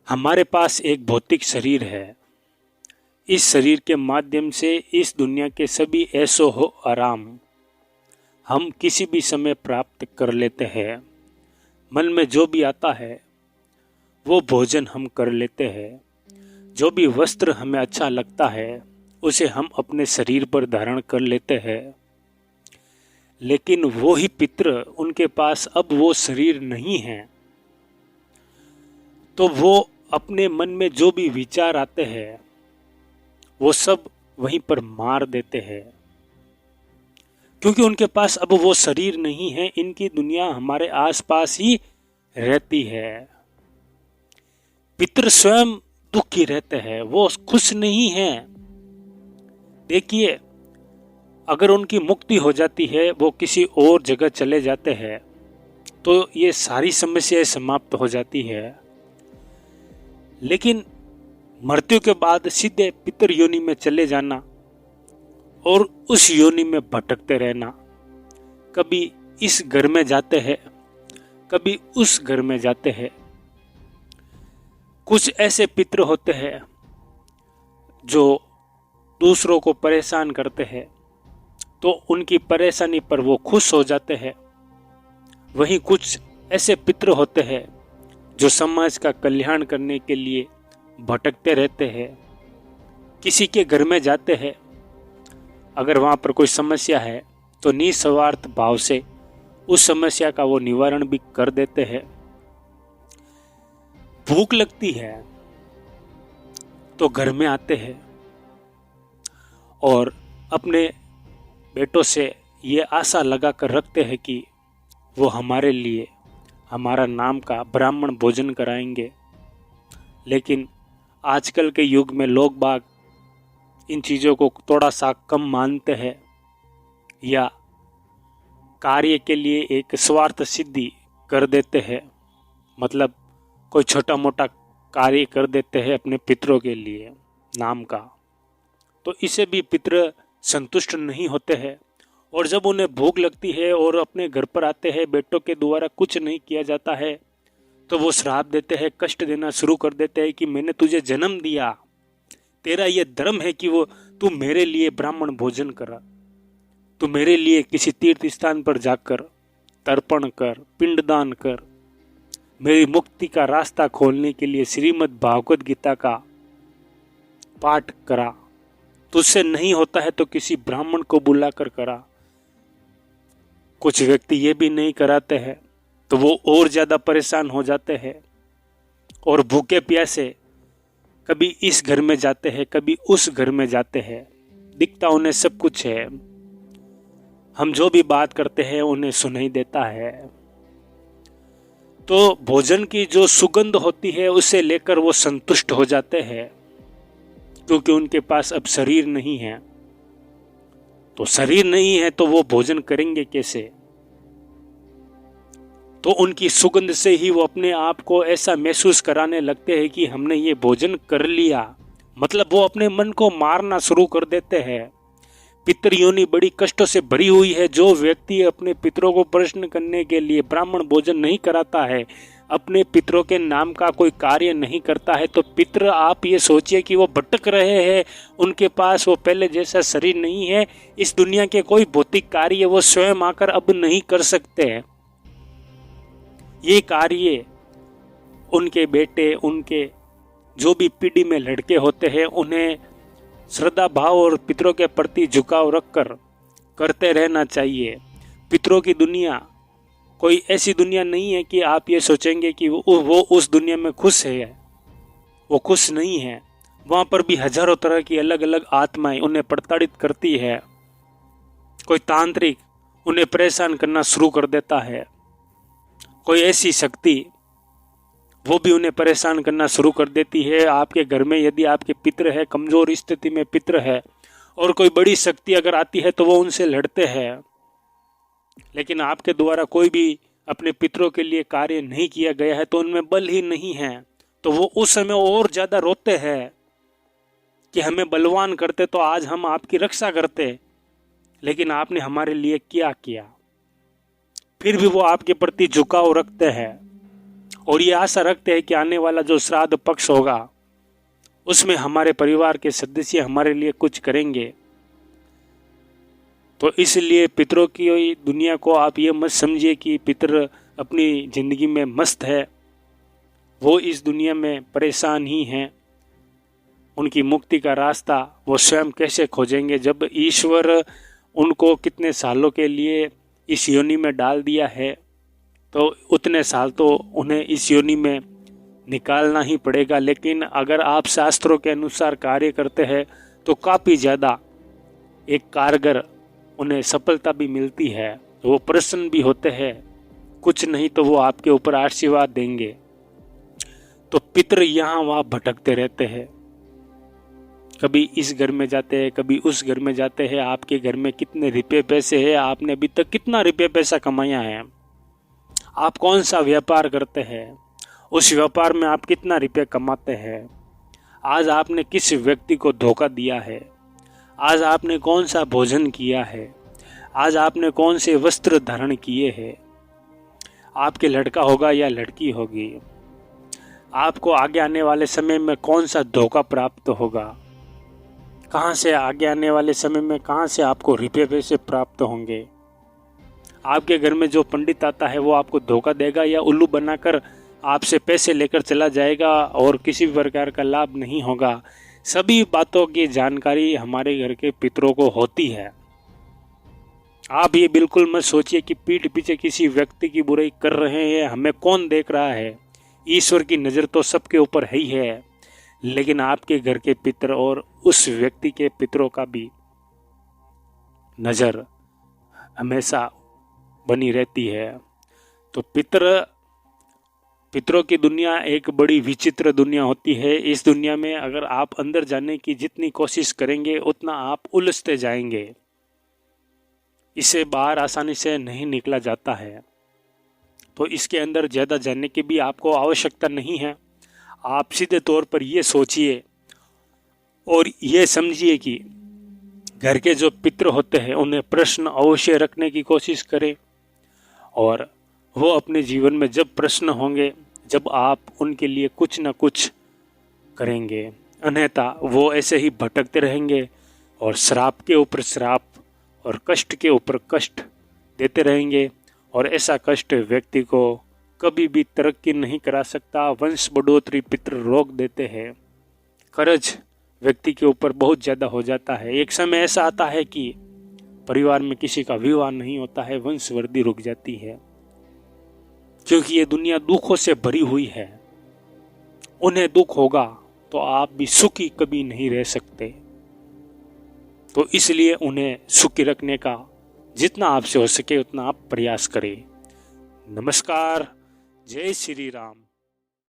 हमारे पास एक भौतिक शरीर है। इस शरीर के माध्यम से इस दुनिया के सभी ऐशो हो आराम हम किसी भी समय प्राप्त कर लेते हैं। मन में जो भी आता है वो भोजन हम कर लेते हैं। जो भी वस्त्र हमें अच्छा लगता है उसे हम अपने शरीर पर धारण कर लेते हैं। लेकिन वो ही पितृ, उनके पास अब वो शरीर नहीं है, तो वो अपने मन में जो भी विचार आते हैं वो सब वहीं पर मार देते हैं, क्योंकि उनके पास अब वो शरीर नहीं है। इनकी दुनिया हमारे आसपास ही रहती है। पितृ स्वयं दुखी रहते हैं, वो खुश नहीं है। देखिए, अगर उनकी मुक्ति हो जाती है, वो किसी और जगह चले जाते हैं, तो ये सारी समस्याएं समाप्त हो जाती है। लेकिन मृत्यु के बाद सीधे पितृ योनि में चले जाना और उस योनि में भटकते रहना, कभी इस घर में जाते हैं, कभी उस घर में जाते हैं। कुछ ऐसे पितृ होते हैं जो दूसरों को परेशान करते हैं, तो उनकी परेशानी पर वो खुश हो जाते हैं। वहीं कुछ ऐसे पितृ होते हैं जो समाज का कल्याण करने के लिए भटकते रहते हैं। किसी के घर में जाते हैं, अगर वहाँ पर कोई समस्या है तो निस्वार्थ भाव से उस समस्या का वो निवारण भी कर देते हैं। भूख लगती है तो घर में आते हैं और अपने बेटों से ये आशा लगा कर रखते हैं कि वो हमारे लिए हमारा नाम का ब्राह्मण भोजन कराएंगे। लेकिन आजकल के युग में लोग बाग इन चीज़ों को थोड़ा सा कम मानते हैं, या कार्य के लिए एक स्वार्थ सिद्धि कर देते हैं। मतलब कोई छोटा मोटा कार्य कर देते हैं अपने पितरों के लिए नाम का, तो इसे भी पितर संतुष्ट नहीं होते हैं। और जब उन्हें भूख लगती है और अपने घर पर आते हैं, बेटों के द्वारा कुछ नहीं किया जाता है, तो वो श्राप देते हैं, कष्ट देना शुरू कर देते हैं कि मैंने तुझे जन्म दिया, तेरा ये धर्म है कि वो तू मेरे लिए ब्राह्मण भोजन करा, तू मेरे लिए किसी तीर्थ स्थान पर जाकर तर्पण कर, पिंडदान कर, मेरी मुक्ति का रास्ता खोलने के लिए श्रीमद् भागवत गीता का पाठ करा। तुझसे नहीं होता है तो किसी ब्राह्मण को बुलाकर करा। कुछ व्यक्ति ये भी नहीं कराते हैं तो वो और ज्यादा परेशान हो जाते हैं और भूखे प्यासे कभी इस घर में जाते हैं, कभी उस घर में जाते हैं। दिखता उन्हें सब कुछ है, हम जो भी बात करते हैं उन्हें सुनाई देता है। तो भोजन की जो सुगंध होती है उसे लेकर वो संतुष्ट हो जाते हैं, क्योंकि उनके पास अब शरीर नहीं है। तो शरीर नहीं है तो वो भोजन करेंगे कैसे? तो उनकी सुगंध से ही वो अपने आप को ऐसा महसूस कराने लगते हैं कि हमने ये भोजन कर लिया। मतलब वो अपने मन को मारना शुरू कर देते हैं। पितृ योनि बड़ी कष्टों से भरी हुई है। जो व्यक्ति अपने पितरों को प्रश्न करने के लिए ब्राह्मण भोजन नहीं कराता है, अपने पितरों के नाम का कोई कार्य नहीं करता है, तो पितर, आप ये सोचिए कि वो भटक रहे हैं। उनके पास वो पहले जैसा शरीर नहीं है। इस दुनिया के कोई भौतिक कार्य वो स्वयं आकर अब नहीं कर सकते हैं। ये कार्य उनके बेटे, उनके जो भी पीढ़ी में लड़के होते हैं, उन्हें श्रद्धा भाव और पितरों के प्रति झुकाव रखकर करते रहना चाहिए। पितरों की दुनिया कोई ऐसी दुनिया नहीं है कि आप ये सोचेंगे कि वो उस दुनिया में खुश है। वो खुश नहीं है। वहाँ पर भी हजारों तरह की अलग अलग आत्माएं उन्हें प्रताड़ित करती है। कोई तांत्रिक उन्हें परेशान करना शुरू कर देता है। कोई ऐसी शक्ति वो भी उन्हें परेशान करना शुरू कर देती है। आपके घर में यदि आपके पितर है, कमजोर स्थिति में पितर है, और कोई बड़ी शक्ति अगर आती है तो वो उनसे लड़ते हैं। लेकिन आपके द्वारा कोई भी अपने पितरों के लिए कार्य नहीं किया गया है तो उनमें बल ही नहीं है, तो वो उस समय और ज्यादा रोते हैं कि हमें बलवान करते तो आज हम आपकी रक्षा करते, लेकिन आपने हमारे लिए क्या किया। फिर भी वो आपके प्रति झुकाव रखते हैं और ये आशा रखते हैं कि आने वाला जो श्राद्ध पक्ष होगा उसमें हमारे परिवार के सदस्य हमारे लिए कुछ करेंगे। तो इसलिए पितरों की दुनिया को आप ये मत समझिए कि पितर अपनी जिंदगी में मस्त है, वो इस दुनिया में परेशान ही हैं। उनकी मुक्ति का रास्ता वो स्वयं कैसे खोजेंगे जब ईश्वर उनको कितने सालों के लिए इस योनि में डाल दिया है, तो उतने साल तो उन्हें इस योनि में निकालना ही पड़ेगा। लेकिन अगर आप शास्त्रों के अनुसार कार्य करते हैं तो काफ़ी ज़्यादा एक कारगर उन्हें सफलता भी मिलती है, वो प्रसन्न भी होते हैं, कुछ नहीं तो वो आपके ऊपर आशीर्वाद देंगे। तो पितर यहाँ वहाँ भटकते रहते हैं, कभी इस घर में जाते हैं कभी उस घर में जाते हैं। आपके घर में कितने रुपये पैसे हैं, आपने अभी तक कितना रुपये पैसा कमाया है, आप कौन सा व्यापार करते हैं, उस व्यापार में आप कितना रुपये कमाते हैं, आज आपने किस व्यक्ति को धोखा दिया है, आज आपने कौन सा भोजन किया है, आज आपने कौन से वस्त्र धारण किए हैं, आपके लड़का होगा या लड़की होगी, आपको आगे आने वाले समय में कौन सा धोखा प्राप्त होगा, कहाँ से आगे आने वाले समय में कहाँ से आपको रुपये पैसे प्राप्त होंगे। आपके घर में जो पंडित आता है वो आपको धोखा देगा या उल्लू बनाकर आपसे पैसे लेकर चला जाएगा और किसी भी प्रकार का लाभ नहीं होगा। सभी बातों की जानकारी हमारे घर के पितरों को होती है। आप ये बिल्कुल मत सोचिए कि पीठ पीछे किसी व्यक्ति की बुराई कर रहे हैं, हमें कौन देख रहा है। ईश्वर की नज़र तो सबके ऊपर है ही है, लेकिन आपके घर के पितर और उस व्यक्ति के पितरों का भी नज़र हमेशा बनी रहती है। तो पितरों की दुनिया एक बड़ी विचित्र दुनिया होती है। इस दुनिया में अगर आप अंदर जाने की जितनी कोशिश करेंगे उतना आप उलझते जाएंगे, इससे बाहर आसानी से नहीं निकला जाता है। तो इसके अंदर ज़्यादा जानने की भी आपको आवश्यकता नहीं है। आप सीधे तौर पर ये सोचिए और ये समझिए कि घर के जो पितृ होते हैं उन्हें प्रश्न अवश्य रखने की कोशिश करें, और वो अपने जीवन में जब प्रश्न होंगे, जब आप उनके लिए कुछ न कुछ करेंगे, अन्यथा वो ऐसे ही भटकते रहेंगे और श्राप के ऊपर श्राप और कष्ट के ऊपर कष्ट देते रहेंगे। और ऐसा कष्ट व्यक्ति को कभी भी तरक्की नहीं करा सकता। वंश बढ़ोतरी पितृ रोक देते हैं, कर्ज व्यक्ति के ऊपर बहुत ज़्यादा हो जाता है। एक समय ऐसा आता है कि परिवार में किसी का विवाह नहीं होता है, वंशवृद्धि रुक जाती है, क्योंकि ये दुनिया दुखों से भरी हुई है। उन्हें दुख होगा तो आप भी सुखी कभी नहीं रह सकते। तो इसलिए उन्हें सुखी रखने का जितना आपसे हो सके उतना आप प्रयास करें। नमस्कार, जय श्री राम।